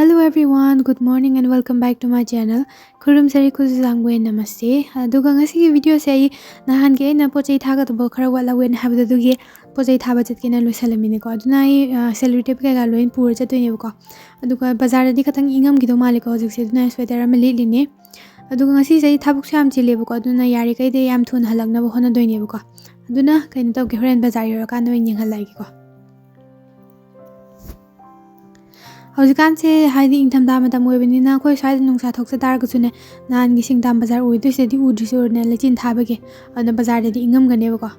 Hello everyone, good morning and welcome back to my channel. Kurum sari kuzangwe namaste. Aduga ngasi video se nahan ge na pochai thaga to khara wala wen habda dugi pochai thaba chat kena losalamine ko aduna ai celebrity pe ga loin pura chatune ko aduga bazar di khatang ingam gi do malik ko jik se duna sweater am li ne aduga ngasi se thabuk sam chile ko aduna yari kai de yam thun halakna bo hona doine ko aduna kain to ge horen bazar yor kan no ing halai ko Haujikan se haidi ingtham da matam oibani khoi swai nungsa thoksa tar ga chune nan gi singdam bazar oi du se di udri sur ne lechin thaba ge ana bazar de ingam ga ne ba ko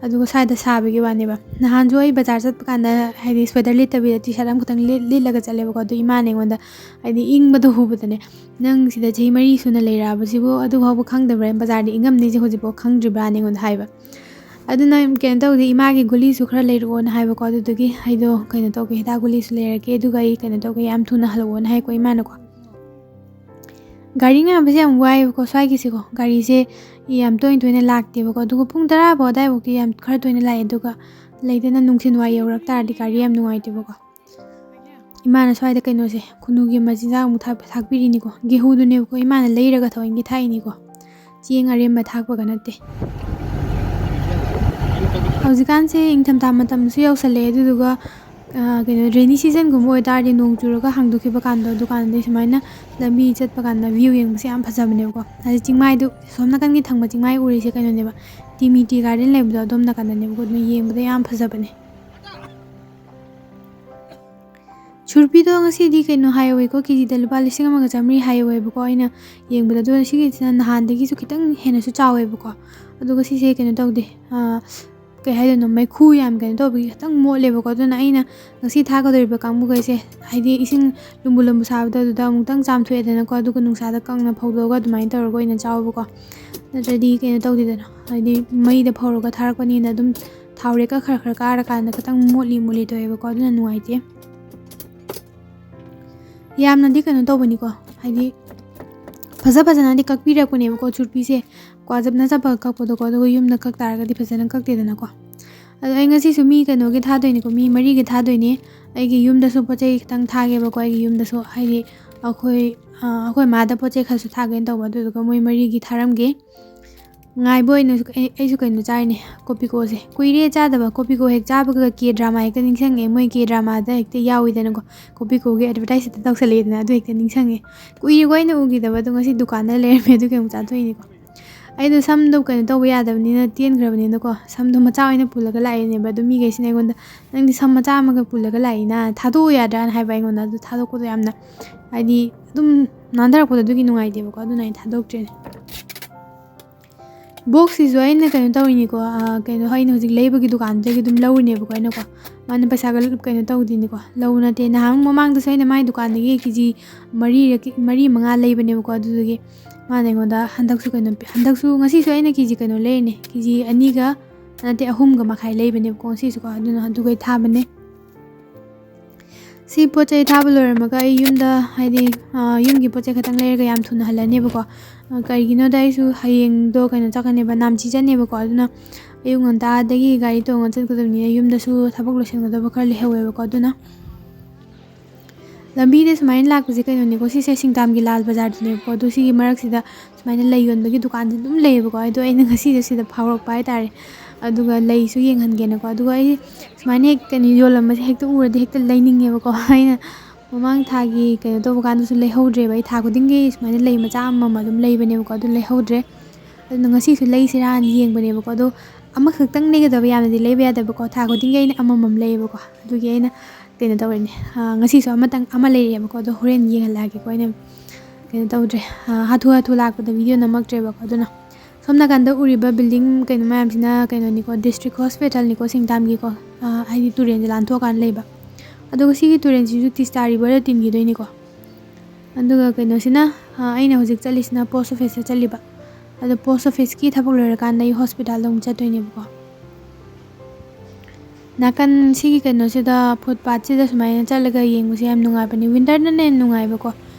adu sai da sabe ge wa ne ba nahan jo ai bazar chat kan da haidi sweater lit tabi ti saram khutang lit laga chale ba ko du ima ne ngonda haidi ing ba du hu ba ne nang sida jei mari suna leira ba sibo adu ha bu khang da bazar de ingam ni je hoji bo khang dri ba ne ngon hai ba aduna ken to di imagi guli su khara leiro na hai ba ko du gi haido kaina to ge hida guli su leira ke du gai kaina to ge am thuna halwo na hai ko imana ko gari nga ba jam wai ko swai gi si ko gari se yam toin toin lakte ba ko du pung tara ba dai bo ki yam khara toin lai du ga leidena nungsin wai yorak tar di gari yam nungai te ba ko imana swai da kaino se khunu gi majinja mu thak biri ni ko gehu du ne ko imana leira ga thoin gi thai ni ko chieng arem ba thak ba ga natte Haujikan se ingtham ta matam su yaw sale duga keno rainy season gum oi tar di nong churaga hangdu khiba kan do dukan de smaina lambi chat pa kan na view yeng se am phajabne ko hali chingmai du somna kan gi thangba chingmai uri se kaino ne ba timiti garden le bu dom na kan ne ko no yeng bu am phajabne churpi do ngasi di kaino highway ko kiji da lupa lising ama ga jamri highway bu ko ina yeng bu da do sigi nahan de gi su kitang hena su chawe bu ko aduga si se kaino tawde cái hay là mấy khu yam cái đó bị tăng mua level có cho nãy nè ngasi tha có đời bậc cam cái xe hay đi isin lumbu sao đó đó một tăng trăm thuê thì nó coi tôi còn sao đó căng là phâu đồ có tụi tao rồi nó trao bậc nó rồi đi cái tao thì đó hay đi mấy đợt phâu rồi có thar con nên là đúng thao đấy các khờ khờ cá ra cái nó tăng mua li thôi bậc có cho nên ngoài chứ yam nó đi cái nó tao bên có hay đi phasa nó đi các pi ra con này có chút pi xe qua dập na jaba ka podo ko do yum na kak tar ga di phasana kak te na ko ado ai ngasi su mi ka no ge tha doi ni ko mi mari ge tha doi ni ai ge yum da su pochai tang tha ge ba ko ai ge yum da su hai di akhoi ma da pochai kha su tha ge to ba do ko moi mari gi tharam ge ngai boi no ai su kai no chai ni copy ko se kui re cha da ba copy ko hek cha ba ga ke drama ek ning sang ge moi ke drama da ek te yawi da na ko copy ko ge advertise ta tak sale na do ek te ning sang ge kui goi na u gi da ba do ngasi dukan da le me du ke mu cha thoi ni ko ai do sam do kan to ya da ni na tien grabani na ko sam do macha ina pulaga lai ne ba do mi ge sine gon da nang di sam macha ma ga pulaga lai na tha do ya da hai bai gon da do tha do ko do yam na ai di dum nandar ko da du gi nungai de ba ko do nai tha do tre box is why na kan to ni ko kan hai no jik lei ba gi dukan de gi dum lau ne ba ko na ko man paisa ga kan to di ni ko lau na te na hang mamang da sai na mai dukan de gi ji mari manga lei ba ne ba ko du gi Mane ngoda handaksu kaino handaksu ngasi su aina kiji kaino leine kiji ani ga nate ahum ga makhai lei bane ko si su ko aduna handu gai tha bane si pochai tha balor ma ga yumda haidi yum gi pochai khatang leir ga yam thuna halane ba ko kai gino dai su hayeng do kaino chakane ba nam chi jane ba ko aduna ayung ngonta dagi gari to ngon chat ko ni yumda su thabak losen ga ba khar le hewe ba ko aduna lambi de smain lak bजे kaino ni ko si se singtam gi lal bazar ne ko do si gi marak sida smain lei yon bagi dukan de dum lei ba ko do ai ngasi de sida phawrok pai tare aduga lei su yeng han ge na ko aduga ai smain ek kani yolam ma hek to ur de hek ta leining ge ba ko ai mamang tha gi kaino to bukan su lei hodre bai tha ko ding gi smain lei ma cha ma dum lei bane ba ko do lei hodre adu ngasi su lei sira an yeng bane ba ko do ama khak tang ne ga da ba yam de lei ba da ba ko tha ko ding ge ni ama mam lei ba ko du gi ai na kena tau ni ngasi so amatang ama lei ba ko do horen yeng la gi ko ne kena tau dre hathu lak da video namak tre ba ko do na somna kan da uri ba building kena mayam sina kena ni ko district hospital ni ko singtam gi ko ai di turen jalan tho kan lei ba adu ko si gi turen ji ju ti stari ba tin gi doi ni ko adu ga kena sina aina hojik chali sina post office chali ba adu post office ki thapok lor kan dai hospital dong cha toi ni ba ko nakan sigi kano sida footpath sida sumaina chalaga yengbu se yam nungai pani winter na ne nungai ba ko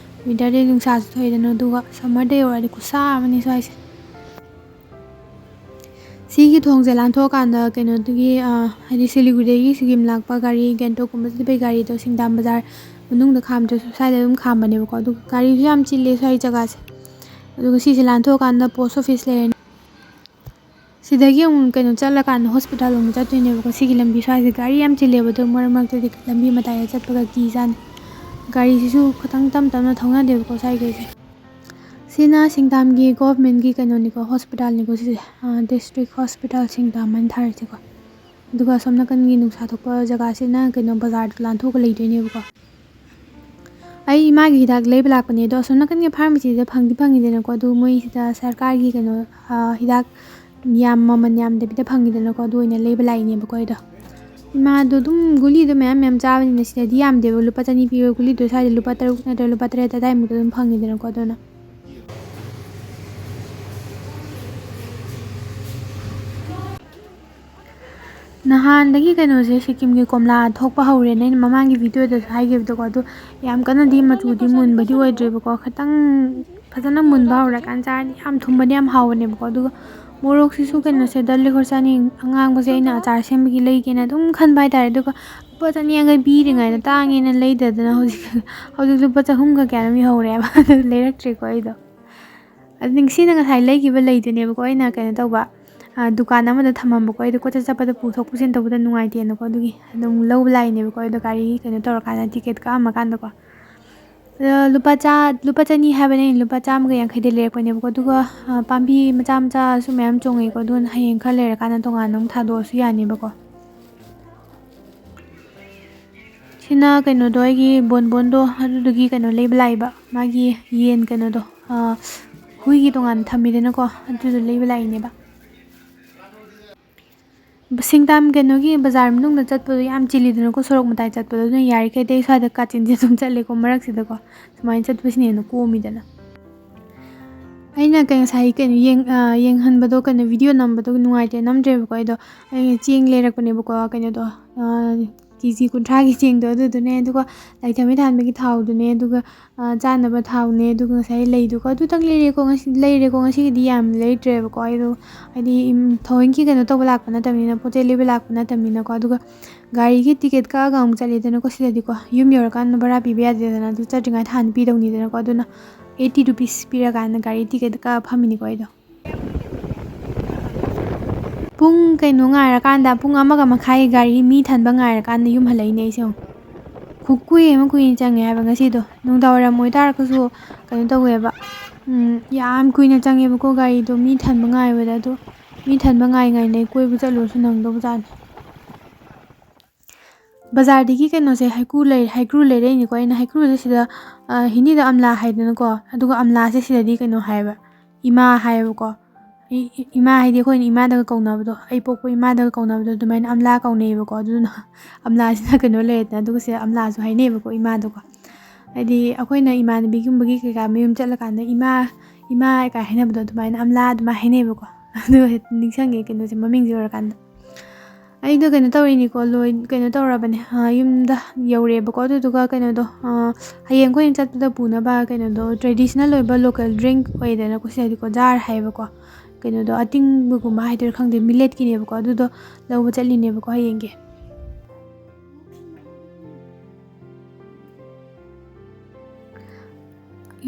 winter de nungsa su thoi dano duga summer de ori ku sa mani swai se sigi thong jalan tho kan da kano dugi hadi siliguri gi sigim lakpa gari gento kumba de gari to singdam bazar ꯃꯅꯨꯡꯗ ꯈꯥꯝꯗ꯭ꯔꯁꯨ ꯁ꯭ꯋꯥꯏꯗ ꯑꯗꯨꯝ ꯈꯥꯝꯕꯅꯦꯕꯀꯣ ꯑꯗꯨꯒ ꯒꯥꯔꯤꯁꯨ ꯌꯥꯝ ꯆꯤꯜꯂꯦ ꯁ꯭ꯋꯥꯏ ꯖꯒꯥꯁꯦ ꯑꯗꯨꯒ ꯁꯤꯁꯦ ꯂꯥꯟꯊꯣꯛꯑꯀꯥꯟꯗ ꯄꯣꯁ ꯑꯣꯐꯤꯁ ꯂꯩꯔꯅꯤ ꯁꯤꯗꯒꯤ ꯑꯃꯨꯛ ꯀꯩꯅꯣ ꯆꯠꯂꯀꯥꯟꯗ ꯍꯣꯁꯄꯤꯇꯥꯜ ꯑꯃꯨꯛ ꯆꯠꯇꯣꯏꯅꯦꯕꯀꯣ ꯁꯤꯒꯤ ꯂꯝꯕꯤ ꯁ꯭ꯋꯥꯏꯁꯦ ꯒꯥꯔꯤ ꯌꯥꯝ ꯆꯤꯜꯂꯦꯕ ꯑꯗꯣ ꯃꯔꯛ ꯃꯔꯛꯇꯗꯤ ꯂꯝꯕꯤ ꯃꯇꯥꯏꯗ ꯆꯠꯄꯒ ꯀꯤꯖꯥꯅꯤ ꯒꯥꯔꯤꯁꯤꯁꯨ ꯈꯤꯇꯪ ꯇꯞ ꯇꯞꯅ ꯊꯧꯅꯗꯦꯕꯀꯣ ꯁ꯭ꯋꯥꯏꯒꯩꯁꯦ ꯁꯤꯅ ꯁꯤꯡꯗꯥꯝꯒꯤ ꯒꯣꯚꯔꯟꯃꯦꯟꯠꯒꯤ ꯀꯩꯅꯣꯅꯤꯀꯣ ꯍꯣꯁꯄꯤꯇꯥꯜꯅꯤꯀꯣ ꯁꯤꯁꯦ ꯗꯤꯁꯇ꯭ꯔꯤꯛ ꯍꯣꯁꯄꯤꯇꯥꯜ ꯁꯤꯡꯗꯥꯝ ꯍꯥꯏꯅ ꯊꯥꯔꯤꯁꯦꯀꯣ ꯑꯗꯨꯒ ꯑꯁꯣꯝ ꯅꯥꯀꯟꯒꯤ ꯅꯨꯡꯁꯥ ꯊꯣꯛꯄ ꯖꯒꯥꯁꯤꯅ ꯀꯩꯅꯣ ꯕꯖꯥꯔꯗ ꯂꯥꯟꯊꯣꯛꯑꯒ ꯂꯩꯗꯣꯏꯅꯦꯕꯀꯣ ꯑꯩ ꯏꯃꯥꯒꯤ ꯍꯤꯗꯥꯛ ꯂꯩꯕ ꯂꯥꯛꯄꯅꯦ ꯑꯗꯣ ꯑꯁꯣꯝ ꯅꯥꯀꯟꯒꯤ ꯐꯥꯔꯃꯥꯁꯤꯗ ꯐꯪꯉꯤꯗꯅꯀꯣ ꯑꯗꯣ ꯃꯣꯏꯁꯤꯗ ꯁꯔꯀꯥꯔꯒꯤ ꯀꯩꯅꯣ ꯍꯤꯗꯥꯛ ꯌꯥꯝ ꯃꯃꯜ ꯌꯥꯝꯗꯕꯤꯗ ꯐꯪꯉꯤꯗꯅꯀꯣ ꯑꯗꯨ ꯑꯣꯏꯅ ꯂꯩꯕ ꯂꯥꯛꯏꯅꯦꯕꯀꯣ ꯑꯩꯗꯣ ꯏꯃꯥꯗꯣ ꯑꯗꯨꯝ ꯒꯨꯂꯤꯗꯣ ꯃꯌꯥꯝ ꯆꯥꯕꯅꯤꯅ ꯁꯤꯗꯗꯤ ꯌꯥꯝꯗꯦꯕ ꯂꯨꯄꯥ 200 ꯄꯤꯕ ꯒꯨꯂꯤꯗꯣ ꯁ꯭ꯋꯥꯏꯗ ꯂꯨꯄꯥ 6 ꯅꯠꯇ꯭ꯔꯒ ꯂꯨꯄꯥ 3 ꯑꯗꯥꯏꯃꯨꯛꯇ ꯑꯗꯨꯝ ꯐꯪꯉꯤꯗꯅꯀꯣ ꯑꯗꯨꯅ ꯅꯍꯥꯟꯗꯒꯤ ꯀꯩꯅꯣꯁꯦ ꯁꯤꯀꯤꯝꯒꯤ ꯀꯣꯝꯂꯥ ꯊꯣꯛꯄ ꯍꯧꯔꯦꯅ ꯑꯩꯅ ꯃꯃꯥꯡꯒꯤ ꯚꯤꯗꯤꯑꯣꯗꯁꯨ ꯍꯥꯏꯈꯤꯕꯗꯣꯀꯣ ꯑꯗꯣ ꯌꯥꯝ ꯀꯟꯅꯗꯤ ꯃꯆꯨꯗꯤ ꯃꯨꯟꯕꯗꯤ ꯑꯣꯏꯗ꯭ꯔꯦꯕꯀꯣ ꯈꯤꯇꯪ ꯐꯖꯅ ꯃꯨꯟꯕ ꯍꯧꯔꯀꯥꯟ ꯆꯥꯔꯗꯤ ꯌꯥꯝ ꯊꯨꯝꯕꯗꯤ ꯌꯥꯝ ꯍꯥꯎꯕꯅꯦꯕꯀꯣ ꯑꯗꯨꯒ ꯃꯣꯔꯣꯛꯁꯤꯁꯨ ꯀꯩꯅꯣꯁꯦ ꯗꯜ ꯂꯤꯈꯣꯔ ꯆꯥꯅꯤ ꯑꯉꯥꯡꯕꯁꯦ ꯑꯩꯅ ꯑꯆꯥꯔ ꯁꯦꯝꯕꯒꯤ ꯂꯩꯒꯦꯅ ꯑꯗꯨꯝ ꯈꯟꯕ ꯍꯥꯏꯇꯥꯔꯦ ꯑꯗꯨꯒ ꯂꯨꯄꯥ 200 ꯌꯥꯡꯈꯩ ꯄꯤꯔꯤꯉꯩꯗ ꯇꯥꯡꯉꯦꯅ ꯂꯩꯗꯗꯅ ꯍꯧꯖꯤꯛ ꯂꯨꯄꯥ 100ꯒ ꯀꯌꯥꯅꯣꯝ ꯌꯧꯔꯦꯕ ꯑꯗꯨ ꯂꯩꯔꯛꯇ꯭ꯔꯦꯀꯣ ꯑꯩꯗꯣ ꯑꯗꯨ ꯁꯤꯅ ꯉꯁꯥꯏ ꯂꯩꯈꯤꯕ ꯂꯩꯗꯨꯅꯦꯕꯀꯣ ꯑꯩꯅ ꯀꯩꯅꯣ ꯇꯧꯕ ꯗꯨꯀꯥꯟ ꯑꯃꯗ ꯊꯝꯃꯝꯕꯀꯣ ꯑꯩꯗꯣ ꯀꯣꯏꯆꯠ ꯆꯠꯄꯗ ꯄꯨꯊꯣꯛ ꯄꯨꯁꯤꯟ ꯇꯧꯕꯗ ꯅꯨꯡꯉꯥꯏꯇꯦꯅꯀꯣ ꯑꯗꯨꯒꯤ ꯑꯗꯨꯝ ꯂꯧꯕ ꯂꯥꯛꯏꯅꯦꯕꯀꯣ ꯑꯩꯗꯣ ꯒꯥꯔꯤ ꯀꯩꯅꯣ ꯇꯧꯔꯀꯥꯟꯗ ꯇꯤꯀꯦꯠ ꯀꯛꯑꯝꯃꯀꯥꯟꯗꯀꯣ ꯂꯨꯄꯥ 200 ꯍꯥꯏꯕꯅꯦ ꯂꯨꯄꯥ 150 ꯂꯩꯔꯛꯄꯅꯦꯕꯀꯣ ꯑꯗꯨꯒ ꯄꯥꯝꯕꯤ ꯃꯆꯥꯁꯨ ꯃꯌꯥꯝ ꯆꯣꯡꯉꯦꯀꯣ ꯑꯗꯨꯅ ꯍꯌꯦꯡ ꯈꯔ ꯂꯩꯔꯀꯥꯟꯗ ꯇꯣꯉꯥꯟꯅ ꯑꯃꯨꯛ ꯊꯥꯗꯣꯛꯑꯁꯨ ꯌꯥꯅꯦꯕꯀꯣ ꯁꯤꯅ ꯀꯩꯅꯣꯗꯣ ꯑꯩꯒꯤ ꯕꯣꯟꯗꯣ ꯑꯗꯨꯗꯨꯒꯤ ꯀꯩꯅꯣ ꯂꯩꯕ ꯂꯥꯛꯏꯕ ꯃꯥꯒꯤ ꯌꯦꯟ ꯀꯩꯅꯣꯗꯣ ꯍꯨꯏꯒꯤ ꯇꯣꯉꯥꯟꯅ ꯊꯝꯃꯤꯗꯅꯀꯣ ꯑꯗꯨꯗꯣ ꯂꯩꯕ ꯂꯥꯛꯏꯅꯦꯕ ꯁꯤꯡꯗꯥꯝ ꯀꯩꯅꯣꯒꯤ ꯕꯖꯥꯔ ꯃꯅꯨꯡꯗ ꯆꯠꯄꯗꯣ ꯌꯥꯝ ꯆꯤꯜꯂꯤꯗꯅꯀꯣ ꯁꯣꯔꯣꯛ ꯃꯇꯥꯏ ꯆꯠꯄꯗꯣ ꯑꯗꯨꯅ ꯌꯥꯔꯤꯈꯩꯗꯤ ꯑꯩ ꯁ꯭ꯋꯥꯏꯗ ꯀꯥꯆꯤꯟꯁꯦ ꯑꯗꯨꯝ ꯆꯠꯂꯦꯀꯣ ꯃꯔꯛꯁꯤꯗꯀꯣ ꯁꯨꯃꯥꯏꯅ ꯆꯠꯄꯁꯤꯅ ꯍꯦꯟꯅ ꯀꯣꯝꯃꯤꯗꯅ ꯑꯩꯅ ꯉꯁꯥꯏ ꯀꯩꯅꯣ ꯌꯦꯡꯍꯟꯕꯗꯣ ꯀꯩꯅꯣ ꯚꯤꯗꯤꯑꯣ ꯅꯝꯕꯗꯣ ꯅꯨꯡꯉꯥꯏꯇꯦ ꯅꯝꯗ꯭ꯔꯦꯕꯀꯣ ꯑꯩꯗꯣ ꯆꯦꯡ ꯂꯩꯔꯛꯄꯅꯦꯕꯀꯣ ꯀꯩꯅꯣꯗꯣ ꯀꯦꯖꯤ 30ꯒꯤ ꯆꯦꯡꯗꯣ ꯑꯗꯨꯗꯨꯅꯦ ꯑꯗꯨꯒ ꯂꯥꯏꯊꯝꯕꯤ ꯊꯥꯟꯕꯒꯤ ꯊꯥꯎꯗꯨꯅꯦ ꯑꯗꯨꯒ ꯆꯥꯅꯕ ꯊꯥꯎꯅꯦ ꯑꯗꯨꯒ ꯉꯁꯥꯏ ꯂꯩꯗꯨꯀꯣ ꯑꯗꯨꯇꯪ ꯂꯩꯔꯦꯀꯣ ꯉꯁꯤꯒꯤꯗꯤ ꯌꯥꯝ ꯂꯩꯇ꯭ꯔꯦꯕꯀꯣ ꯑꯩꯗꯣ ꯍꯥꯏꯗꯤ ꯊꯑꯣꯏꯟꯀꯤ ꯀꯩꯅꯣ ꯇꯧꯕ ꯂꯥꯛꯄ ꯅꯠꯇꯕꯅꯤꯅ ꯄꯣꯠ ꯆꯩ ꯂꯩꯕ ꯂꯥꯛꯄ ꯅꯠꯇꯕꯅꯤꯅꯀோ ꯑꯗꯨꯒ ꯒꯥꯔꯤꯒꯤ ꯇꯤꯀꯦꯠ ꯀꯛꯑꯒ ꯑꯃꯨꯛ ꯆꯠꯂꯦꯗꯅꯀꯣ ꯁꯤꯗꯗꯤꯀꯣ ꯌꯨꯝ ꯌꯧꯔꯀꯥꯟꯗ ꯚꯔꯥ ꯄꯤꯕ ꯌꯥꯗꯦꯗꯅ ꯑꯗꯨ ꯆꯠꯇ꯭ꯔꯤꯉꯩꯗ ꯍꯥꯟꯅ ꯄꯤꯗꯧꯅꯤꯗꯅꯀꯣ ꯑꯗꯨꯅ 80 ꯔꯨꯄꯤꯁ ꯄꯤꯔꯀꯥꯟꯗ ꯒꯥꯔꯤ ꯇꯤꯀꯦꯠ ꯀꯛꯑ ꯐꯝꯃꯤꯅꯤꯀꯣ ꯑꯩꯗꯣ ꯄꯨꯡ ꯀꯩꯅꯣ ꯉꯥꯏꯔꯀꯥꯟꯗ ꯄꯨꯡ 1:30 ꯒꯥꯔꯤ ꯃꯤ ꯊꯟꯕ ꯉꯥꯏꯔꯀꯥꯟꯗ ꯌꯨꯝ ꯍꯜꯂꯛꯏꯅꯦ ꯑꯩꯁꯦ ꯑꯃꯨꯛ ꯀꯨꯏꯅ ꯆꯪꯉꯦ ꯍꯥꯏꯕ ꯉꯁꯤꯗꯣ ꯅꯨꯡꯗꯥꯡꯋꯥꯏꯔꯝ ꯑꯣꯏꯇꯥꯔꯒꯁꯨ ꯀꯩꯅꯣ ꯇꯧꯋꯦꯕ ꯌꯥꯝ ꯀꯨꯏꯅ ꯆꯪꯉꯦꯕꯀꯣ ꯒꯥꯔꯤꯗꯣ ꯃꯤ ꯊꯟꯕ ꯉꯥꯏꯕꯗ ꯑꯗꯣ ꯃꯤ ꯊꯟꯕ ꯉꯥꯏꯅ ꯀꯣꯏꯕ ꯆꯠꯂꯨꯔꯁꯨ ꯅꯪꯗꯧꯕꯖꯥꯠꯅꯤ ꯕꯖꯥꯔꯗꯒꯤ ꯀꯩꯅꯣꯁꯦ ꯍꯩꯀ꯭ꯔꯨ ꯂꯩꯔꯛꯏꯅꯤꯀꯣ ꯑꯩꯅ ꯍꯩꯀ꯭ꯔꯨꯁꯦ ꯁꯤꯗ ꯍꯤꯟꯗꯤꯗ ꯑꯝꯂꯥ ꯍꯥꯏꯗꯅꯀꯣ ꯑꯗꯨꯒ ꯑꯝꯂꯥꯁꯦ ꯁꯤꯗꯗꯤ ꯀꯩꯅꯣ ꯍꯥꯏꯌꯦꯕ ꯏꯃꯥ ꯍꯥꯏꯌꯦꯕꯀꯣ ꯏꯃꯥ ꯍꯥꯏꯗꯤ ꯑꯩꯈꯣꯏꯅ ꯏꯃꯥꯗꯒ ꯀꯧꯅꯕꯗꯣ ꯑꯩ ꯄꯣꯛꯄ ꯏꯃꯥꯗꯒ ꯀꯧꯅꯕꯗꯣ ꯑꯗꯨꯃꯥꯏꯅ ꯑꯝꯂꯥ ꯀꯧꯅꯩꯌꯦꯕꯀꯣ ꯑꯗꯨꯅ ꯑꯝꯂꯥꯁꯤꯅ ꯀꯩꯅꯣ ꯂꯩꯔꯦꯗꯅ ꯑꯗꯨꯒ ꯁꯤꯗ ꯑꯝꯂꯥꯁꯨ ꯍꯥꯏꯅꯩꯌꯦꯕꯀꯣ ꯏꯃꯥꯗꯣꯀꯣ ꯍꯥꯏꯗꯤ ꯑꯩꯈꯣꯏꯅ ꯏꯃꯥꯟꯅꯕꯤꯒꯨꯝꯕꯒꯤ ꯀꯩꯀꯥ ꯃꯌꯨꯝ ꯆꯠꯂꯀꯥꯟꯗ ꯏꯃꯥ ꯀꯩꯀꯥ ꯍꯥꯏꯅꯕꯗꯣ ꯑꯗꯨꯃꯥꯏꯅ ꯑꯝꯂꯥ ꯑꯗꯨꯃꯥꯏꯅ ꯍꯥꯏꯅꯩꯌꯦꯕꯀꯣ ꯑꯗꯨꯒ ꯅꯤꯡꯁꯤꯡꯉꯦ ꯀꯩꯅꯣꯁꯦ ꯃꯃꯤꯡꯁꯦ ꯑꯣꯏꯔꯀꯥꯟꯗ ꯑꯩꯗꯣ ꯀꯩꯅꯣ ꯇꯧꯔꯤꯅꯤꯀꯣ ꯀꯩꯅꯣ ꯇꯧꯔꯕꯅꯦ ꯌꯨꯝꯗ ꯌꯧꯔꯦꯕꯀꯣ ꯑꯗꯨꯗꯨꯒ ꯀꯩꯅꯣꯗꯣ ꯍꯌꯦꯡ ꯑꯩꯈꯣꯏꯅ ꯆꯠꯄꯗ ꯄꯨꯅꯕ ꯀꯩꯅꯣꯗோ ꯇ꯭ꯔꯦꯗꯤꯁꯅꯦꯜ ꯑꯣꯏꯕ ꯂꯣꯀꯦꯜ ꯗ꯭ꯔꯤꯡꯛ ꯑꯣꯏꯗꯅꯀꯣ ꯁꯤꯗꯗꯤꯀꯣ ꯖꯥꯔ ꯍꯥꯏꯌꯦꯕꯀோ ꯀꯩꯅꯣꯗꯣ ꯑꯇꯤꯡꯕꯒꯨꯝꯕ ꯍꯥꯏꯗꯣꯏꯔꯥ ꯈꯪꯗꯦ ꯃꯤꯂꯦꯠꯀꯤꯅꯦꯕꯀꯣ ꯑꯗꯨꯗꯣ ꯂꯧꯕ ꯆꯠꯂꯤꯅꯦꯕꯀꯣ ꯍꯌꯦꯡꯒꯤ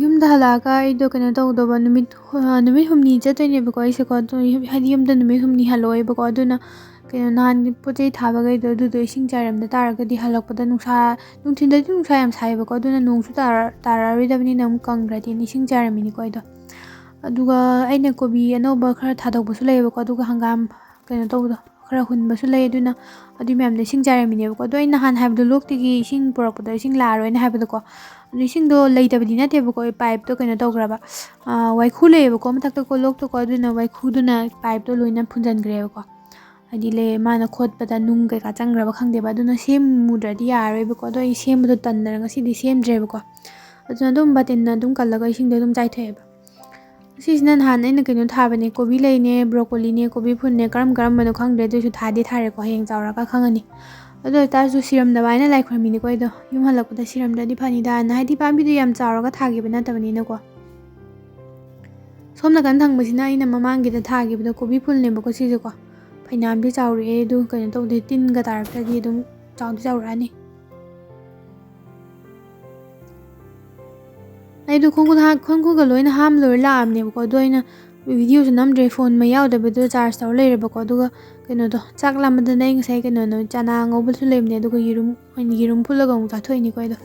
ꯌꯨꯝꯗ ꯍꯜꯂꯛꯑꯒ ꯑꯩꯗꯣ ꯀꯩꯅꯣ ꯇꯧꯗꯧꯕ ꯅꯨꯃꯤꯠ 5 ꯆꯠꯇꯣꯏꯅꯦꯕꯀꯣ ꯑꯩꯁꯦꯀꯣ ꯍꯥꯏꯗꯤ ꯌꯨꯝꯗ ꯅꯨꯃꯤꯠ 5 ꯍꯜꯂꯛꯑꯣꯏꯕꯀꯣ ꯑꯗꯨꯅ ꯀꯩꯅꯣ ꯅꯍꯥꯟ ꯄꯣꯠ ꯆꯩ ꯊꯥꯕꯈꯩꯗꯣ ꯑꯗꯨꯗꯣ ꯏꯁꯤꯡ ꯆꯥꯏꯔꯝꯗ ꯇꯥꯔꯒꯗꯤ ꯍꯜꯂꯛꯄꯗ ꯅꯨꯡꯊꯤꯟꯗꯗꯤ ꯅꯨꯡꯁꯥ ꯌꯥꯝ ꯁꯥꯏꯕꯀꯣ ꯑꯗꯨꯅ ꯅꯣꯡꯁꯨ ꯇꯥꯔꯛꯑꯔꯣꯏꯗꯕꯅꯤꯅ ꯑꯃꯨꯛ ꯀꯪꯈ꯭ꯔꯗꯤꯅ ꯏꯁꯤꯡ ꯆꯥꯏꯔꯝꯃꯤꯅꯤꯀꯣ ꯑꯩꯗꯣ ꯑꯗꯨꯒ ꯑꯩꯅ ꯀꯣꯕꯤ ꯑꯅꯧꯕ ꯈꯔ ꯊꯥꯗꯣꯛꯄꯁꯨ ꯂꯩꯌꯦꯕꯀꯣ ꯑꯗꯨꯒ ꯍꯪꯒꯥꯝ ꯀꯩꯅꯣ ꯇꯧꯕꯗꯣ ꯈꯔ ꯍꯨꯟꯕꯁꯨ ꯂꯩ ꯑꯗꯨꯅ ꯑꯗꯨꯏ ꯃꯌꯥꯝꯗꯣ ꯏꯁꯤꯡ ꯆꯥꯏꯔꯝꯃꯤꯅꯦꯕꯀꯣ ꯑꯗꯣ ꯑꯩ ꯅꯍꯥꯟ ꯍꯥꯏꯕꯗꯣ ꯂꯣꯛꯇꯒꯤ ꯏꯁꯤꯡ ꯄꯨꯔꯛꯄꯗꯣ ꯏꯁꯤꯡ ꯂꯥꯛꯑꯔꯣꯏꯅ ꯍꯥꯏꯕꯗꯣꯀꯣ ꯑꯗꯨ ꯏꯁꯤꯡꯗꯣ ꯂꯩꯇꯕꯗꯤ ꯅꯠꯇꯦꯕꯀꯣ ꯄꯥꯏꯞꯇꯣ ꯀꯩꯅꯣ ꯇꯧꯈ꯭ꯔꯕ ꯋꯥꯏꯈꯨ ꯂꯩꯌꯦꯕꯀꯣ ꯃꯊꯛꯇ ꯂꯣꯛꯇꯀꯣ ꯑꯗꯨꯅ ꯋꯥꯏꯈꯨꯗꯨꯅ ꯄꯥꯏꯞꯇꯣ ꯂꯣꯏꯅ ꯐꯨꯟꯖꯟꯈ꯭ꯔꯦꯕꯀꯣ ꯍꯥꯏꯗꯤ ꯃꯥꯅ ꯈꯣꯠꯄꯗ ꯅꯨꯡ ꯀꯩꯀꯥ ꯆꯪꯈ꯭ꯔꯕ ꯈꯪꯗꯦꯕ ꯑꯗꯨꯅ ꯁꯦꯝꯃꯨꯗ꯭ꯔꯗꯤ ꯌꯥꯔꯔꯣꯏꯕꯀꯣ ꯑꯗꯣ ꯑꯩ ꯁꯦꯝꯕꯗꯣ ꯇꯟꯗꯅ ꯉꯁꯤꯗꯤ ꯁꯦꯝꯗ꯭ꯔꯦꯕꯀோ ꯑꯗꯨꯅ ꯑꯗꯨꯝ ꯕꯥꯇꯤꯟꯅ ꯑꯗꯨم ꯀꯜꯂꯒ ꯏꯁꯤꯡꯗꯣ ꯑꯗꯨꯝ ꯆꯥꯏꯊꯣꯛꯑꯦꯕ ꯁꯤꯁꯤꯅ ꯅꯍꯥꯟ ꯑꯩꯅ ꯀꯩꯅꯣ ꯊꯥꯕꯅꯦ ꯀꯣꯕꯤ ꯂꯩꯅꯦ ꯕ꯭ꯔꯣꯀꯣꯂꯤꯅꯦ ꯀꯣꯕꯤ ꯐꯨꯜꯅꯦ ꯀꯔꯝꯕꯅꯣ ꯈꯪꯗ꯭ꯔꯦ ꯑꯗꯨꯏꯁꯨ ꯊꯥꯔꯦꯀꯣ ꯍꯌꯦꯡ ꯆꯥꯎꯔꯒ ꯈꯪꯉꯅꯤ ꯑꯗꯨ ꯑꯣꯏꯇꯥꯔꯁꯨ ꯁꯤꯔꯝꯗꯕ ꯍꯥꯏꯅ ꯂꯥꯏ ꯈꯣꯏꯔꯝꯃꯤꯅꯤꯀꯣ ꯑꯩꯗꯣ ꯌꯨꯝ ꯍꯜꯂꯛꯄꯗ ꯁꯤꯔꯝꯗ꯭ꯔꯗꯤ ꯐꯅꯤꯗꯥꯅ ꯍꯥꯏꯗꯤ ꯄꯥꯝꯕꯤꯗꯣ ꯌꯥꯝ ꯆꯥꯎꯔꯒ ꯊꯥꯈꯤꯕ ꯅꯠꯇꯕꯅꯤꯅꯀꯣ ꯁꯣꯝ ꯅꯥꯀꯟ ꯊꯪꯕꯁꯤꯅ ꯑꯩꯅ ꯃꯃꯥꯡꯒꯤꯗ ꯊꯥꯈꯤꯕꯗꯣ ꯀꯣꯕꯤ ꯐꯨꯜꯅꯦꯕꯀꯣ ꯁꯤꯁꯦꯀꯣ ꯐꯩꯅꯥꯝꯗꯤ ꯆꯥꯎꯔꯛꯑꯦ ꯑꯗꯨ ꯀꯩꯅꯣ ꯇꯧꯗꯦ ꯇꯤꯟꯒ ꯇꯥꯔꯛꯇ꯭ꯔꯗꯤ ꯑꯗꯨꯝ ꯆꯥꯎꯔꯛꯑꯅꯤ ꯑꯩꯗꯣ ꯈꯣꯡꯈꯨꯒ ꯂꯣꯏꯅ ꯍꯥꯝ ꯂꯣꯏꯔ ꯂꯥꯛꯑꯕꯅꯦꯕꯀꯣ ꯑꯗꯣ ꯑꯩꯅ ꯚꯤꯗꯤꯑꯣꯁꯨ ꯅꯝꯗ꯭ꯔꯦ ꯐꯣꯟ ꯃꯩ ꯌꯥꯎꯗꯕꯗꯣ ꯆꯥꯔꯖ ꯇꯧꯔ ꯂꯩꯔꯦꯕꯀꯣ ꯑꯗꯨꯒ ꯀꯩꯅꯣꯗꯣ ꯆꯥꯛ ꯂꯥꯝꯕꯗꯅ ꯑꯩ ꯉꯁꯥꯏ ꯀꯩꯅꯣꯅꯣ ꯆꯅꯥ ꯉꯧꯕꯁꯨ ꯂꯩꯕꯅꯦ ꯑꯗꯨꯒ ꯌꯦꯔꯨꯝ ꯐꯨꯠꯂꯒ ꯑꯃꯨꯛ ꯆꯥꯊꯣꯛꯏꯅꯤꯀꯣ ꯑꯩꯗꯣ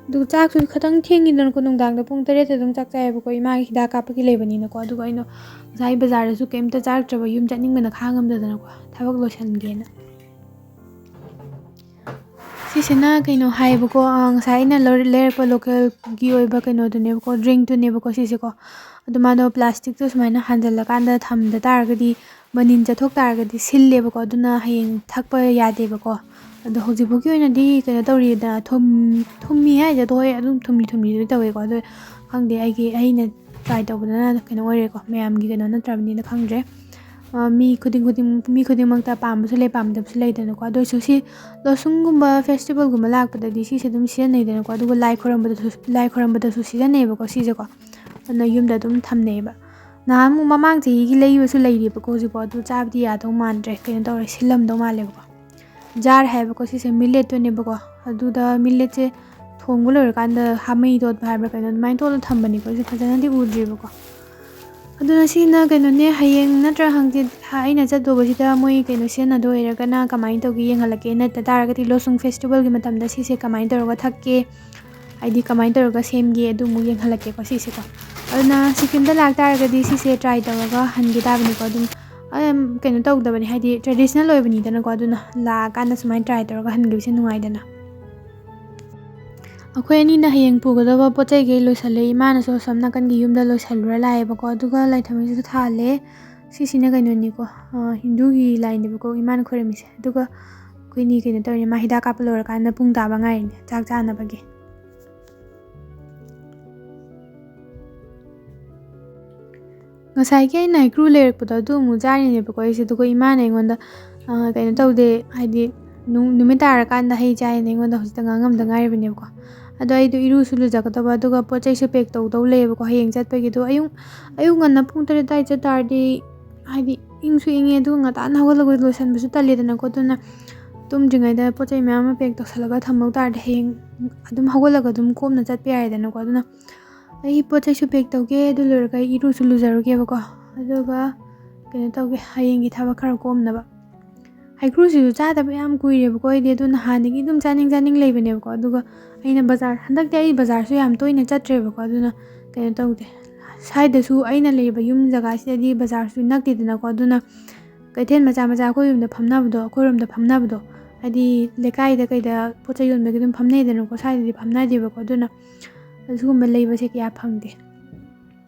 ꯑꯗꯨꯒ ꯆꯥꯛꯁꯨꯈꯤꯇꯪ ꯊꯦꯡꯉꯤꯗꯅꯀꯣ ꯅꯨꯡꯗꯥꯡꯗ ꯄꯨꯡ 8ꯗ ꯑꯗꯨꯝ ꯆꯥꯛ ꯆꯥꯏꯌꯦꯕꯀꯣ ꯏꯃꯥꯒꯤ ꯍꯤꯗꯥꯛ ꯀꯥꯞꯄꯒꯤ ꯂꯩꯕꯅꯤꯅꯀꯣ ꯑꯗꯨꯒ ꯑꯩꯅ ꯉꯁꯥꯏ ꯕꯖꯥꯔꯗꯁꯨ ꯀꯩꯝꯇ ꯆꯥꯔꯛꯇ꯭ꯔꯕ ꯌꯨꯝ ꯆꯠꯅꯤꯡꯕꯅ ꯈꯥꯡꯉꯝꯗꯗꯅꯀோ ꯊꯕꯛ ꯂꯣꯏꯁꯟꯒꯦꯅ ꯁꯤꯁꯤꯅ ꯀꯩꯅꯣ ꯍꯥꯏꯌꯦꯕꯀꯣ ꯉꯁꯥꯏ ꯑꯩꯅ ꯂꯩꯔꯛꯄ ꯂꯣꯀꯦꯜꯒꯤ ꯑꯣꯏꯕ ꯀꯩꯅꯣꯗꯨꯅꯦꯕꯀꯣ ꯗ꯭ꯔꯤꯡꯛꯇꯨꯅꯦꯕꯀꯣ ꯁꯤꯁꯦꯀꯣ ꯑꯗꯣ ꯃꯥꯗꯣ ꯄ꯭ꯂꯥꯁꯇꯤꯛꯇꯣ ꯁꯨꯃꯥꯏꯅ ꯍꯥꯟꯖꯜꯂꯀꯥꯟꯗ ꯊꯝꯗ ꯇꯥꯔꯒꯗꯤ ꯃꯅꯤꯟ ꯆꯠꯊꯣꯛ ꯇꯥꯔꯒꯗꯤ ꯁꯤꯜꯂꯦꯕꯀꯣ ꯑꯗꯨꯅ ꯍꯌꯦꯡ ꯊꯛꯄ ꯌꯥꯗꯦꯕꯀꯣ ꯑꯗꯣ ꯍꯧꯖꯤꯛꯐꯥꯎꯒꯤ ꯑꯣꯏꯅꯗꯤ ꯀꯩꯅꯣ ꯇꯧꯔꯤꯗꯅ ꯊꯨꯝꯃꯤ ꯍꯥꯏꯁꯦ ꯍꯣꯏ ꯑꯗꯨꯝ ꯊꯨꯝꯂꯤ ꯇꯧꯋꯦꯀꯣ ꯑꯗꯣ ꯈꯪꯗꯦ ꯑꯩꯅ ꯇ꯭ꯔꯥꯏ ꯇꯧꯕꯗꯅ ꯀꯩꯅꯣ ꯑꯣꯏꯔꯦꯀꯣ ꯃꯌꯥꯝꯒꯤ ꯀꯩꯅꯣ ꯅꯠꯇ꯭ꯔꯕꯅꯤꯅ ꯈꯪꯗ꯭ꯔꯦ ꯃꯤ ꯈꯨꯗꯤꯡꯃꯛꯇ ꯄꯥꯝꯕꯁꯨ ꯂꯩ ꯄꯥꯝꯗꯕꯁꯨ ꯂꯩꯗꯅꯀꯣ ꯑꯗꯨ ꯑꯣꯏꯔꯁꯨ ꯁꯤ ꯂꯣꯁꯨꯡꯒꯨꯝꯕ ꯐꯦꯁꯇꯤꯚꯦꯜꯒꯨꯝꯕ ꯂꯥꯛꯄꯗꯗꯤ ꯁꯤꯁꯦ ꯑꯗꯨꯝ ꯁꯤꯖꯤꯟꯅꯩꯗꯅꯀꯣ ꯑꯗꯨꯒ ꯂꯥꯏ ꯈꯣꯏꯔꯝꯕꯗꯁꯨ ꯁꯤꯖꯤꯟꯅꯩꯌꯦꯕꯀꯣ ꯁꯤꯁꯦꯀꯣ ꯑꯗꯨꯅ ꯌꯨꯝꯗ ꯑꯗꯨꯝ ꯊꯝꯅꯩꯑꯕ ꯅꯍꯥꯟꯃꯨꯛ ꯃꯃꯥꯡ ꯆꯍꯤꯒꯤ ꯂꯩꯕꯁꯨ ꯂꯩꯔꯤꯕꯀꯣ ꯍꯧꯖꯤꯛꯐꯥꯎ ꯑꯗꯨ ꯆꯥꯕꯗꯤ ꯌꯥꯗꯧ ꯃꯥꯟꯗ꯭ꯔꯦ ꯀꯩꯅꯣ ꯇꯧꯔꯦ ꯁꯤꯜꯂꯝꯗꯧ ꯃꯥꯜꯂꯦꯕꯀꯣ ꯖꯥꯔ ꯍꯥꯏꯕꯀꯣ ꯁꯤꯁꯦ ꯃꯤꯂꯦꯠꯇꯨꯅꯦꯕꯀꯣ ꯑꯗꯨꯗ ꯃꯤꯂꯦꯠꯁꯦ ꯊꯣꯡꯕ ꯂꯣꯏꯔꯀꯥꯟꯗ ꯍꯥꯃꯩ ꯇꯣꯠꯄ ꯍꯥꯏꯕ꯭ꯔꯥ ꯀꯩꯅꯣ ꯑꯗꯨꯃꯥꯏꯅ ꯇꯣꯠꯂ ꯊꯝꯕꯅꯤꯀꯣ ꯑꯩꯁꯦ ꯐꯖꯅꯗꯤ ꯎꯗ꯭ꯔꯤꯕꯀꯣ ꯑꯗꯨꯅ ꯁꯤꯅ ꯀꯩꯅꯣꯅꯦ ꯍꯌꯦꯡ ꯅꯠꯇ꯭ꯔ ꯍꯪꯆꯤꯠ ꯑꯩꯅ ꯆꯠꯇꯧꯕꯁꯤꯗ ꯃꯣꯏ ꯀꯩꯅꯣ ꯁꯤꯖꯤꯟꯅꯗꯣ ꯑꯣꯏꯔꯒꯅ ꯀꯃꯥꯏꯅ ꯇꯧꯒꯦ ꯌꯦꯡꯍꯜꯂꯛꯀꯦ ꯅꯠꯇ ꯇꯥꯔꯒꯗꯤ ꯂꯣꯁꯨꯡ ꯐꯦꯁꯇꯤꯚꯦꯜꯒꯤ ꯃꯇꯝꯗ ꯁꯤꯁꯦ ꯀꯃꯥꯏꯅ ꯇꯧꯔꯒ ꯊꯛꯀꯦ ꯍꯥꯏꯗꯤ ꯀꯃꯥꯏꯅ ꯇꯧꯔꯒ ꯁꯦꯝꯒꯦ ꯑꯗꯨꯃꯨꯛ ꯌꯦꯡꯍꯜꯂꯛꯀꯦꯀꯣ ꯁꯤꯁꯦꯀꯣ ꯑꯗꯨꯅ ꯁꯤꯀꯤꯝꯗ ꯂꯥꯛꯇꯥꯔꯒꯗꯤ ꯁꯤꯁꯦ ꯇ꯭ꯔꯥꯏ ꯇꯧꯔꯒ ꯍꯟꯒꯦ ꯇꯥꯕꯅꯤꯀꯣ ꯑꯗꯨꯝ ꯀꯩꯅꯣ ꯇꯧꯗꯕꯅꯤ ꯍꯥꯏꯗꯤ ꯇ꯭ꯔꯦꯗꯤꯁꯅꯦꯜ ꯑꯣꯏꯕꯅꯤꯗꯅꯀꯣ ꯑꯗꯨꯅ ꯂꯥꯛꯑꯀꯥꯟꯗ ꯁꯨꯃꯥꯏꯅ ꯇ꯭ꯔꯥꯏ ꯇꯧꯔꯒ ꯍꯟꯈꯤꯕꯁꯦ ꯅꯨꯡꯉꯥꯏꯗꯅ ꯑꯩꯈꯣꯏ ꯑꯅꯤꯅ ꯍꯌꯦꯡ ꯄꯨꯒꯗꯕ ꯄꯣꯠ ꯆꯩꯈꯩ ꯂꯣꯏꯁꯜꯂꯦ ꯏꯃꯥꯅꯁꯨ ꯑꯁꯣꯝ ꯅꯥꯀꯟꯒꯤ ꯌꯨꯝꯗ ꯂꯣꯏꯁꯜꯂꯨꯔ ꯂꯥꯛꯑꯦꯕꯀꯣ ꯑꯗꯨꯒ ꯂꯥꯏꯊꯝꯕꯤꯁꯤꯁꯨ ꯊꯥꯜꯂꯦ ꯁꯤꯁꯤꯅ ꯀꯩꯅꯣꯅꯤꯀꯣ ꯍꯤꯟꯗꯨꯒꯤ ꯂꯥꯏꯅꯦꯕꯀꯣ ꯏꯃꯥꯅ ꯈꯣꯏꯔꯝꯃꯤꯁꯦ ꯑꯗꯨꯒ ꯑꯩꯈꯣꯏꯅꯤ ꯀꯩꯅꯣ ꯇꯧꯔꯤꯅꯦ ꯃꯥ ꯍꯤꯗꯥꯛ ꯀꯥꯞꯄ ꯂꯣꯏꯔꯀꯥꯟꯗ ꯄꯨꯡ ꯇꯥꯕ ꯉꯥꯏꯔꯤꯅꯦ ꯆꯥꯛ ꯆꯥꯅꯕꯒꯤ ꯉꯁꯥꯏꯒꯤ ꯑꯩꯅ ꯍꯩꯀ꯭ꯔꯨ ꯂꯩꯔꯛꯄꯗꯣ ꯑꯗꯨ ꯑꯃꯨꯛ ꯆꯥꯔꯤꯅꯦꯕꯀꯣ ꯑꯩꯁꯦ ꯑꯗꯨꯒ ꯏꯃꯥꯅ ꯑꯩꯉꯣꯟꯗ ꯀꯩꯅꯣ ꯇꯧꯗꯦ ꯍꯥꯏꯗꯤ ꯅꯨꯃꯤꯠ ꯇꯥꯔꯀꯥꯟꯗ ꯍꯩ ꯆꯥꯏꯅ ꯑꯩꯉꯣꯟꯗ ꯍꯧꯖꯤꯛꯇ ꯉꯥꯡꯉꯝꯗ ꯉꯥꯏꯔꯤꯕꯅꯦꯕꯀோ ꯑꯗꯣ ꯑꯩꯗꯣ ꯏꯔꯨꯁꯨ ꯂꯨꯖꯒꯗꯕ ꯑꯗꯨꯒ ꯄꯣꯠ ꯆꯩꯁꯨ ꯄꯦꯛ ꯇꯧꯗꯧ ꯂꯩꯌꯦꯕꯀꯣ ꯍꯌꯦꯡ ꯆꯠꯄꯒꯤꯗꯣ ꯑꯌꯨꯛ ꯉꯟꯅ ꯄꯨꯡ 8 ꯑꯗꯨꯋꯥꯏ ꯆꯠ ꯇꯥꯔꯗꯤ ꯍꯥꯏꯗꯤ ꯏꯪꯁꯨ ꯏꯪꯉꯦ ꯑꯗꯨꯒ ꯉꯟꯇꯥꯅ ꯍꯧꯒꯠꯂꯒ ꯂꯣꯏꯁꯟꯕꯁꯨ ꯇꯜꯂꯦꯗꯅꯀꯣ ꯑꯗꯨꯅ ꯇꯨꯝꯗ꯭ꯔꯤꯉꯩꯗ ꯄꯣꯠ ꯆꯩ ꯃꯌꯥꯝ ꯑꯃ ꯄꯦꯛ ꯇꯧꯁꯜꯂꯒ ꯊꯝꯍꯧ ꯇꯥꯔꯗꯤ ꯍꯌꯦꯡ ꯑꯗꯨꯝ ꯍꯧꯒꯠꯂꯒ ꯑꯗꯨꯝ ꯀꯣꯝꯅ ꯆꯠꯄ ꯌꯥꯏꯗꯅꯀꯣ ꯑꯗꯨꯅ ꯑꯩ ꯄꯣꯠ ꯆꯩꯁꯨ ꯄꯦꯛ ꯇꯧꯒꯦ ꯑꯗꯨ ꯂꯣꯏꯔꯒ ꯑꯩ ꯏꯔꯨꯁꯨ ꯂꯨꯖꯔꯨꯒꯦꯕꯀꯣ ꯑꯗꯨꯒ ꯀꯩꯅꯣ ꯇꯧꯒꯦ ꯍꯌꯦꯡꯒꯤ ꯊꯕꯛ ꯈꯔ ꯀꯣꯝꯅꯕ ꯍꯩꯀ꯭ꯔꯨꯁꯤꯁꯨ ꯆꯥꯗꯕ ꯌꯥꯝ ꯀꯨꯏꯔꯦꯕꯀോ ꯑꯩꯗꯤ ꯑꯗꯨꯅ ꯍꯥꯟꯅꯗꯒꯤ ꯑꯗꯨꯝ ꯆꯥꯅꯤꯡ ꯂꯩꯕꯅꯦꯕꯀꯣ ꯑꯗꯨꯒ ꯑꯩꯅ ꯍꯟꯗꯛꯇꯤ ꯑꯩ ꯕꯖꯥꯔꯁꯨ ꯌꯥꯝ ꯇꯣꯏꯅ ꯆꯠꯇ꯭ꯔꯦꯕꯀோ ꯑꯗꯨꯅ ꯀꯩꯅꯣ ꯇꯧꯗꯦ ꯁ꯭ꯋꯥꯏꯗꯁꯨ ꯑꯩꯅ ꯂꯩꯔꯤꯕ ꯌꯨꯝ ꯖꯒꯥꯁꯤꯗꯗꯤ ꯕꯖꯥꯔꯁꯨ ꯅꯛꯇꯦꯗꯅꯀꯣ ꯑꯗꯨꯅ ꯀꯩꯊꯦꯜ ꯃꯆꯥ ꯑꯩꯈꯣꯏ ꯑꯩꯈꯣꯏꯔꯣꯝꯗ ꯐꯝꯅꯕꯗꯣ ꯍꯥꯏꯗꯤ ꯂꯩꯀꯥꯏꯗ ꯀꯩꯗ ꯄꯣꯠ ꯆꯩ ꯌꯣꯟꯕꯒꯤ ꯑꯗꯨꯝ ꯐꯝꯅꯩꯗꯅꯀꯣ ꯁ꯭ꯋꯥꯏꯗꯗꯤ ꯐꯝꯅꯗꯦꯕꯀꯣ ꯑꯗꯨꯅ ꯑꯗꯨꯒꯨꯝꯕ ꯂꯩꯕꯁꯦꯀꯌా ꯐꯪꯗꯦ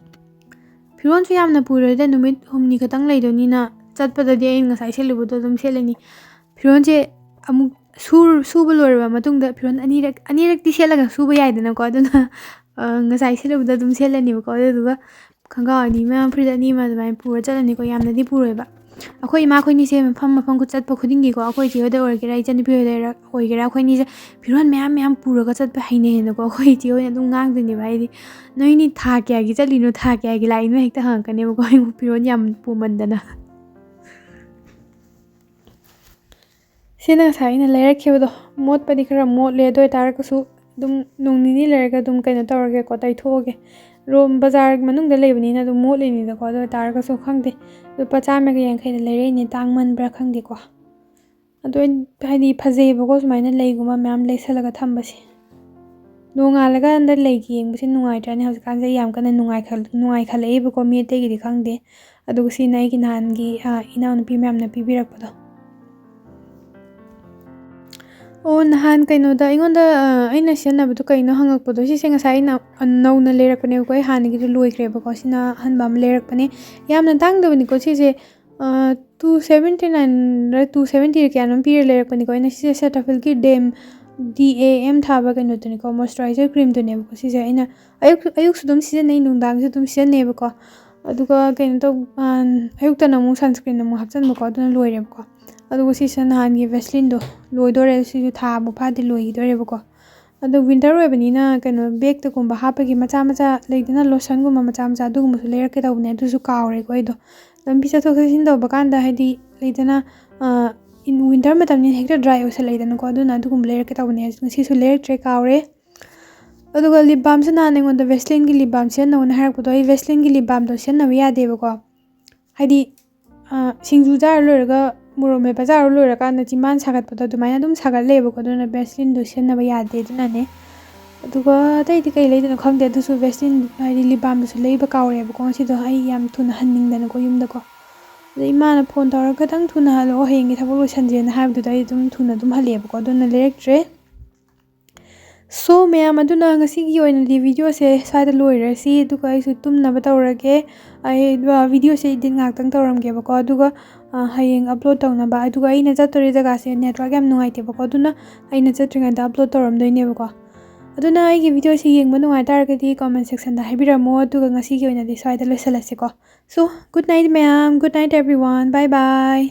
ꯐꯤꯔꯣꯟꯁꯨ ꯌꯥꯝꯅ ꯄꯨꯔꯣꯏꯗ ꯅꯨꯃꯤꯠ 6 ꯈꯛꯇꯪ ꯂꯩꯗꯣꯏꯅꯤꯅ ꯆꯠꯄꯗꯗꯤ ꯑꯩꯅ ꯉꯁꯥꯏ ꯁꯦꯠꯂꯨꯕꯗꯣ ꯑꯗꯨꯝ ꯁꯦꯠꯂꯅꯤ ꯐꯤꯔꯣꯟꯁꯦ ꯑꯃꯨꯛ ꯁꯨꯕ ꯂꯣꯏꯔꯕ ꯃꯇꯨꯡꯗ ꯐꯤꯔꯣꯟ ꯑꯅꯤꯔꯛꯇꯤ ꯁꯦꯠꯂꯒ ꯁꯨꯕ ꯌꯥꯏꯗꯅꯀꯣ ꯑꯗꯨꯅ ꯉꯁꯥꯏ ꯁꯦꯠꯂꯨꯕꯗꯣ ꯑꯗꯨꯝ ꯁꯦꯠꯂꯅꯤꯕꯀꯣ ꯑꯗꯨꯗꯨꯒ ꯈꯣꯡꯒ꯭ꯔꯥꯎ 2 ꯑꯃ ꯐꯨꯔꯤꯠ 2 ꯑꯃ ꯑꯗꯨꯃꯥꯏꯅ ꯄꯨꯔ ꯆꯠꯂꯅꯤꯀꯣ ꯌꯥꯝꯅꯗꯤ ꯄꯨꯔꯣꯏꯕ ꯑꯩꯈꯣꯏ ꯏꯃꯥ ꯈꯣꯏꯅꯤꯁꯦ ꯃꯐꯝ ꯆꯠꯄ ꯈꯨꯗꯤꯡꯒꯤꯀꯣ ꯑꯩꯈꯣই ꯏꯆꯦ ꯍꯣꯏꯗ ꯑꯣꯏꯒꯦꯔꯥ ꯏꯆꯟꯅꯨꯄꯤ ꯍꯣꯏꯗ ꯑꯣꯏꯒꯦꯔꯥ ꯑꯩꯈꯣꯏꯅꯤꯁꯦ ꯐꯤꯔꯣꯟ ꯃꯌꯥꯝ ꯄꯨꯔꯒ ꯆꯠꯄ ꯍꯩꯅꯩꯌꯦꯅꯀꯣ ꯑꯩꯈꯣꯏ ꯏꯆꯦ ꯍꯣꯏꯅ ꯑꯗꯨꯝ ꯉꯥꯡꯗꯣꯏꯅꯦꯕ ꯍꯥꯏꯗꯤ ꯅꯣꯏꯅꯤ ꯊꯥ ꯀꯌꯥꯒꯤ ꯆꯠꯂꯤꯅꯣ ꯊꯥ ꯀꯌꯥꯒꯤ ꯂꯥꯛꯏꯅꯣ ꯍꯦꯛꯇ ꯍꯪꯉꯛꯀꯅꯦꯕꯀꯣ ꯑꯩ ꯐꯤꯔꯣꯟ ꯌꯥꯝ ꯄꯨꯃꯟꯗꯅ ꯁꯤꯅ ꯉꯁꯥꯏ ꯑꯩꯅ ꯂꯩꯔꯛꯈꯤꯕꯗꯣ ꯃꯣꯠꯄꯗꯤ ꯈꯔ ꯃꯣꯠꯂꯦ ꯑꯗꯨ ꯑꯣꯏꯇꯥꯔꯒꯁꯨ ꯑꯗꯨꯝ ꯅꯣꯡ ꯅꯤꯅꯤ ꯂꯩꯔꯒ ꯑꯗꯨꯝ ꯀꯩꯅꯣ ꯇꯧꯔꯒꯦꯀꯣ ꯇꯩꯊꯣꯛꯑꯒꯦ ꯕꯖꯥꯔ ꯃꯅꯨꯡꯗ ꯂꯩꯕꯅꯤꯅ ꯑꯗꯨꯝ ꯃꯣꯠꯂꯤꯅꯤꯗꯀꯣ ꯑꯗꯨ ꯑꯣꯏꯇꯥꯔꯒꯁꯨ ꯈꯪꯗꯦ ꯂꯨꯄꯥ 150ꯗ ꯂꯩꯔꯛꯏꯅꯦ ꯇꯥꯡꯃꯟꯕ꯭ꯔꯥ ꯈꯪꯗꯦꯀꯣ ꯑꯗꯣ ꯍꯥꯏꯗꯤ ꯐꯖꯩꯌꯦꯕꯀꯣ ꯁꯨꯃꯥꯏꯅ ꯂꯩꯒꯨꯝꯕ ꯃꯌꯥम ꯂꯩꯁꯜꯂꯒ ꯊꯝꯕꯁꯦ ꯅꯣꯡꯉꯥꯜꯂꯀꯥꯟꯗ ꯂꯩꯒ ꯌꯦꯡꯕꯁꯦ ꯅꯨꯡꯉꯥꯏꯇ꯭ꯔꯥꯅꯦ ꯍꯧꯖꯤꯛꯀꯥꯟꯁꯦ ꯌꯥꯝ ꯀꯟꯅ ꯅꯨꯡꯉꯥꯏꯈꯠꯂꯛꯏꯕꯀꯣ ꯃꯤ ꯑꯇꯩꯒꯤꯗꯤ ꯈꯪꯗꯦ ꯑꯗꯨꯒ ꯁꯤꯅ ꯑꯩꯒꯤ ꯅꯍꯥꯟꯒꯤ ꯏꯅꯥꯎꯅꯨꯄꯤ ꯃꯌꯥꯝꯅ ꯄꯤꯕꯤꯔꯛꯄꯗꯣ ꯅꯍꯥꯟ ꯀꯩꯅꯣꯗ ꯑꯩꯉꯣꯟꯗ ꯑꯩꯅ ꯁꯤꯖꯤꯟꯅꯕꯗꯣ ꯀꯩꯅꯣ ꯍꯪꯉꯛꯄꯗꯣ ꯁꯤꯁꯦ ꯉꯁꯥꯏ ꯑꯩꯅ ꯅꯧꯅ ꯂꯩꯔꯛꯄꯅꯦꯕꯀꯣ ꯑꯩ ꯍꯥꯟꯅꯒꯤꯗꯣ ꯂꯣꯏꯈ꯭ꯔꯦꯕꯀꯣ ꯁꯤꯅ ꯑꯍꯟꯕ ꯑꯃ ꯂꯩꯔꯛꯄꯅꯦ ꯌꯥꯝꯅ ꯇꯥꯡꯗꯕꯅꯤꯀꯣ ꯁꯤꯁꯦ 279 270 ꯀꯌꯥꯅꯣꯝ ꯄꯤꯔ ꯂꯩꯔꯛꯄꯅꯤꯀꯣ ꯑꯩꯅ ꯁꯤꯁꯦ ꯁꯦꯇꯥꯐꯤꯜꯒꯤ DAM ꯊꯥꯕ ꯀꯩꯅꯣꯗꯨꯅꯤꯀꯣ ꯃꯣꯏꯆꯔꯥꯏꯖꯔ ꯀ꯭ꯔꯤꯝꯗꯨꯅꯦꯕꯀꯣ ꯁꯤꯁꯦ ꯑꯩꯅ ꯑꯌꯨꯛꯁꯨ ꯑꯗꯨꯝ ꯁꯤꯖꯤꯟꯅꯩ ꯅꯨꯡꯗꯥꯡꯁꯨ ꯑꯗꯨꯝ ꯁꯤꯖꯤꯟꯅꯩꯕꯀꯣ ꯑꯗꯨꯒ ꯑꯌꯨꯛꯇꯅ ꯑꯃꯨꯛ ꯁꯟꯁꯀ꯭ꯔꯤꯟ ꯑꯃꯨꯛ ꯍꯥꯞꯆꯤꯟꯕꯀꯣ ꯑꯗꯨꯅ ꯂꯣꯏꯔꯦꯕꯀꯣ ꯑꯗꯨꯒ ꯁꯤꯁꯤꯅ ꯅꯍꯥꯟꯒꯤ ꯚꯦꯁꯂꯤꯟꯗꯣ ꯂꯣꯏꯗꯣꯔꯦ ꯁꯤꯁꯨ ꯊꯥ ꯑꯃꯨꯛ ꯐꯥꯗꯤ ꯂꯣꯏꯈꯤꯗꯣꯔꯦꯕꯀꯣ ꯑꯗꯣ ꯋꯤꯟꯇꯔ ꯑꯣꯏꯕꯅꯤꯅ ꯀꯩꯅꯣ ꯕꯦꯛꯇꯒꯨꯝꯕ ꯍꯥꯞꯄꯒꯤ ꯃꯆꯥ ꯂꯩꯗꯅ ꯂꯣꯁꯟꯒꯨꯝꯕ ꯃꯆꯥ ꯑꯗꯨꯒꯨꯝꯕꯁꯨ ꯂꯩꯔꯛꯀꯦ ꯇꯧꯕꯅꯦ ꯑꯗꯨꯁꯨ ꯀꯥꯎꯔꯦꯀꯣ ꯑꯩꯗꯣ ꯂꯝꯕꯤ ꯆꯠꯊꯣꯛ ꯆꯠꯁꯤꯟ ꯇꯧꯕ ꯀꯥꯟꯗ ꯍꯥꯏꯗꯤ ꯂꯩꯗꯅ ꯋꯤꯟꯇꯔ ꯃꯇꯝꯅꯤꯅ ꯍꯦꯛꯇ ꯗ꯭ꯔꯥꯏ ꯑꯣꯏꯁꯜꯂꯛꯏꯗꯅꯀꯣ ꯑꯗꯨꯅ ꯑꯗꯨꯒꯨꯝꯕ ꯂꯩꯔꯛꯀꯦ ꯇꯧꯕꯅꯦ ꯉꯁꯤꯁꯨ ꯂꯩꯔꯛꯇ꯭ꯔꯦ ꯀꯥꯎꯔꯦ ꯑꯗꯨꯒ ꯂꯤꯞ ꯕꯥꯝꯁꯨ ꯅꯍꯥꯟ ꯑꯩꯉꯣꯟꯗ ꯚꯦꯁꯂꯤꯟꯒꯤ ꯂꯤꯞ ꯕꯥꯝ ꯁꯤꯖꯤꯟꯅꯧꯅ ꯍꯥꯏꯔꯛꯄꯗꯣ ꯑꯩ ꯚꯦꯁꯂꯤꯟꯒꯤ ꯂꯤꯞ ꯕꯥꯝꯗꯣ ꯁꯤꯖꯤꯟꯅꯕ ꯌꯥꯗꯦꯕꯀꯣ ꯍꯥꯏꯗꯤ ꯁꯤꯡꯖꯨ ꯆꯥꯔ ꯂꯣꯏꯔꯒ ꯃꯣꯔꯣꯛ ꯃꯦꯠꯄ ꯆꯥꯔ ꯂꯣꯏꯔꯀꯥꯟꯗ ꯆꯤꯝꯕꯥꯟ ꯁꯥꯒꯠꯄꯗꯣ ꯑꯗꯨꯃꯥꯏꯅ ꯑꯗꯨꯝ ꯁꯥꯒꯠꯂꯦꯕꯀꯣ ꯑꯗꯨꯅ ꯚꯦꯁꯂꯤꯟꯗꯣ ꯁꯤꯖꯤꯟꯅꯕ ꯌꯥꯗꯦ ꯑꯗꯨꯅꯅꯦ ꯑꯗꯨꯒ ꯑꯇꯩꯗꯤ ꯀꯩ ꯂꯩꯗꯣꯏꯅꯣ ꯈꯪꯗꯦ ꯑꯗꯨꯁꯨ ꯚꯦꯁꯂꯤꯟ ꯍꯥꯏꯗꯤ ꯂꯤꯞ ꯕꯥꯝꯗꯨꯁꯨ ꯂꯩꯕ ꯀꯥꯎꯔꯦꯕꯀꯣ ꯉꯁꯤꯗꯣ ꯑꯩ ꯌꯥꯝ ꯊꯨꯅ ꯍꯟꯅꯤꯡꯗꯅꯀꯣ ꯌꯨꯝꯗꯀꯣ ꯑꯗ ꯏꯃꯥꯅ ꯐꯣꯟ ꯇꯧꯔꯒ ꯈꯤꯇꯪ ꯊꯨꯅ ꯍꯜꯂꯛꯑꯣ ꯍꯌꯦꯡꯒꯤ ꯊꯕꯛ ꯂꯣꯏꯁꯟꯁꯦꯅ ꯍꯥꯏꯕꯗꯨꯗ ꯑꯩ ꯑꯗꯨꯝ ꯊꯨꯅ ꯑꯗꯨꯝ ꯍꯜꯂꯛꯑꯦꯕꯀꯣ ꯑꯗꯨꯅ ꯂꯩꯔꯛꯇ꯭ꯔꯦ ꯁꯣ ꯃꯌꯥꯝ ꯑꯗꯨꯅ ꯉꯁꯤꯒꯤ ꯑꯣꯏꯅꯗꯤ ꯚꯤꯗꯤꯑꯣꯁꯦ ꯁ꯭ꯋꯥꯏꯗ ꯂꯣꯏꯔꯁꯤ ꯑꯗꯨꯒ ꯑꯩꯁꯨ ꯇꯨꯝꯅꯕ ꯇꯧꯔꯒꯦ ꯑꯩ ꯚꯤꯗꯤꯑꯣꯁꯦ ꯏꯗꯤꯠ ꯉꯥꯛꯇꯪ ꯇꯧꯔꯝꯒꯦꯕꯀꯣ ꯑꯗꯨꯒ ꯍꯌꯦꯡ ꯑꯞꯂꯣꯗ ꯇꯧꯅꯕ ꯑꯗꯨꯒ ꯑꯩꯅ ꯆꯠꯇꯣꯔꯤ ꯖꯒꯥꯁꯦ ꯅꯦꯠꯋꯥꯔꯛ ꯌꯥꯝ ꯅꯨꯡꯉꯥꯏꯇꯦꯕꯀꯣ ꯑꯗꯨꯅ ꯑꯩꯅ ꯆꯠꯇ꯭ꯔꯤꯉꯩꯗ ꯑꯞꯂꯣꯗ ꯇꯧꯔꯝꯗꯣꯏꯅꯦꯕꯀꯣ ꯑꯗꯨꯅ ꯑꯩꯒꯤ ꯚꯤꯗꯤꯑꯣꯁꯤ ꯌꯦꯡꯕ ꯅꯨꯡꯉꯥꯏꯇꯥꯔꯒꯗꯤ ꯀꯣꯃꯦꯟ ꯁꯦꯛꯁꯟꯗ ꯍꯥꯏꯕꯤꯔꯝꯃꯣ ꯑꯗꯨꯒ ꯉꯁꯤꯒꯤ ꯑꯣꯏꯅꯗꯤ ꯁ꯭ꯋꯥꯏꯗ ꯂꯣꯏꯁꯤꯜꯂꯁꯤꯀꯣ ꯁꯣ ꯒꯨꯗ ꯅꯥꯏꯠ ꯃꯌꯥꯝ ꯒꯨꯗ ꯅꯥꯏꯠ ꯑꯦꯕ꯭ꯔꯤꯋꯥꯟ ꯕꯥꯏ ꯕꯥꯏ